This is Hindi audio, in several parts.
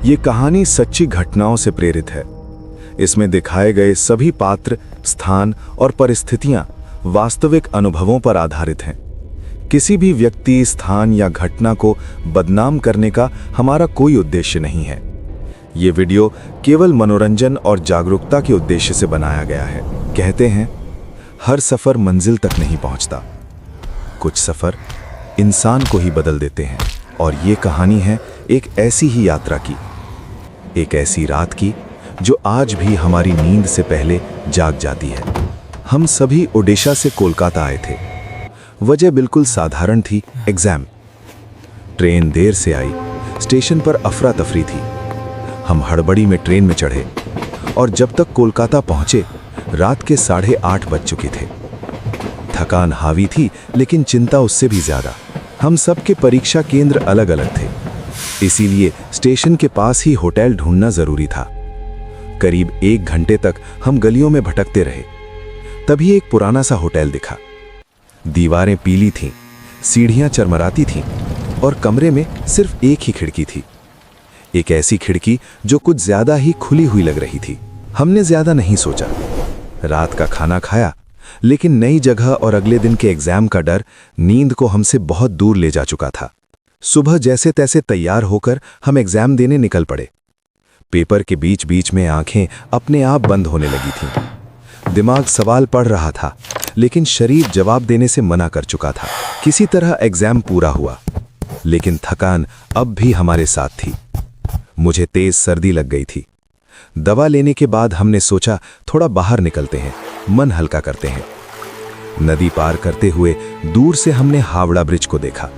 ये कहानी सच्ची घटनाओं से प्रेरित है। इसमें दिखाए गए सभी पात्र, स्थान और परिस्थितियां वास्तविक अनुभवों पर आधारित हैं। किसी भी व्यक्ति, स्थान या घटना को बदनाम करने का हमारा कोई उद्देश्य नहीं है। ये वीडियो केवल मनोरंजन और जागरूकता के उद्देश्य से बनाया गया है। कहते हैं, हर सफर मंजिल तक नहीं पहुंचता, कुछ सफर इंसान को ही बदल देते हैं। और ये कहानी है एक ऐसी ही यात्रा की, एक ऐसी रात की जो आज भी हमारी नींद से पहले जाग जाती है। हम सभी ओडिशा से कोलकाता आए थे। वजह बिल्कुल साधारण थी, एग्जाम। ट्रेन देर से आई, स्टेशन पर अफरा तफरी थी। हम हड़बड़ी में ट्रेन में चढ़े और जब तक कोलकाता पहुंचे रात के 8:30 बज चुके थे। थकान हावी थी, लेकिन चिंता उससे भी ज्यादा। हम सबके परीक्षा केंद्र अलग अलग थे, इसीलिए स्टेशन के पास ही होटल ढूंढना जरूरी था। करीब 1 घंटे तक हम गलियों में भटकते रहे। तभी एक पुराना सा होटल दिखा। दीवारें पीली थीं, सीढ़ियां चरमराती थीं और कमरे में सिर्फ एक ही खिड़की थी। एक ऐसी खिड़की जो कुछ ज्यादा ही खुली हुई लग रही थी। हमने ज्यादा नहीं सोचा, रात का खाना खाया, लेकिन नई जगह और अगले दिन के एग्जाम का डर नींद को हमसे बहुत दूर ले जा चुका था। सुबह जैसे तैसे तैयार होकर हम एग्जाम देने निकल पड़े। पेपर के बीच बीच में आंखें अपने आप बंद होने लगी थीं। दिमाग सवाल पढ़ रहा था, लेकिन शरीर जवाब देने से मना कर चुका था। किसी तरह एग्जाम पूरा हुआ, लेकिन थकान अब भी हमारे साथ थी। मुझे तेज सर्दी लग गई थी। दवा लेने के बाद हमने सोचा थोड़ा बाहर निकलते हैं, मन हल्का करते हैं। नदी पार करते हुए दूर से हमने हावड़ा ब्रिज को देखा।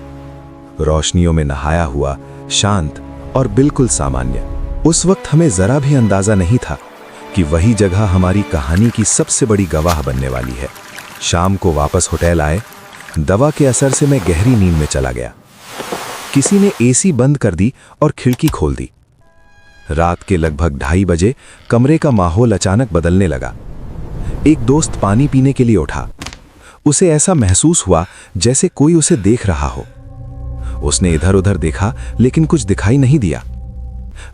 रोशनियों में नहाया हुआ, शांत और बिल्कुल सामान्य। उस वक्त हमें जरा भी अंदाजा नहीं था कि वही जगह हमारी कहानी की सबसे बड़ी गवाह बनने वाली है। शाम को वापस होटल आए। दवा के असर से मैं गहरी नींद में चला गया। किसी ने एसी बंद कर दी और खिड़की खोल दी। रात के लगभग 2:30 बजे कमरे का माहौल अचानक बदलने लगा। एक दोस्त पानी पीने के लिए उठा। उसे ऐसा महसूस हुआ जैसे कोई उसे देख रहा हो। उसने इधर उधर देखा, लेकिन कुछ दिखाई नहीं दिया।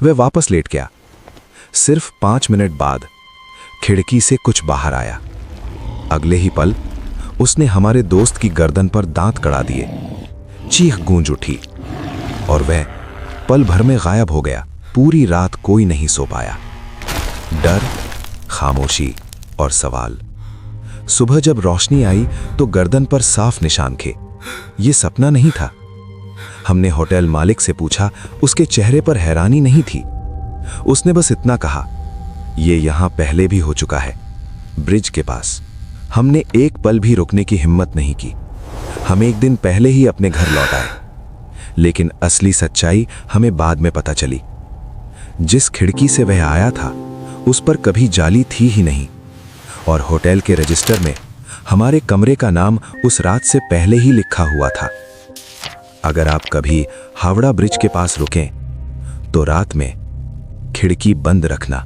वह वापस लेट गया। सिर्फ 5 मिनट बाद खिड़की से कुछ बाहर आया। अगले ही पल उसने हमारे दोस्त की गर्दन पर दांत कड़ा दिए। चीख गूंज उठी और वह पल भर में गायब हो गया। पूरी रात कोई नहीं सो पाया। डर, खामोशी और सवाल। सुबह जब रोशनी आई तो गर्दन पर साफ निशान थे। ये सपना नहीं था। हमने होटल मालिक से पूछा, उसके चेहरे पर हैरानी नहीं थी। उसने बस इतना कहा, ये यहां पहले भी हो चुका है, ब्रिज के पास। हमने एक पल भी रुकने की हिम्मत नहीं की। हम एक दिन पहले ही अपने घर लौट आए, लेकिन असली सच्चाई हमें बाद में पता चली। जिस खिड़की से वह आया था उस पर कभी जाली थी ही नहीं, और होटल के रजिस्टर में हमारे कमरे का नाम उस रात से पहले ही लिखा हुआ था। अगर आप कभी हावड़ा ब्रिज के पास रुकें तो रात में खिड़की बंद रखना।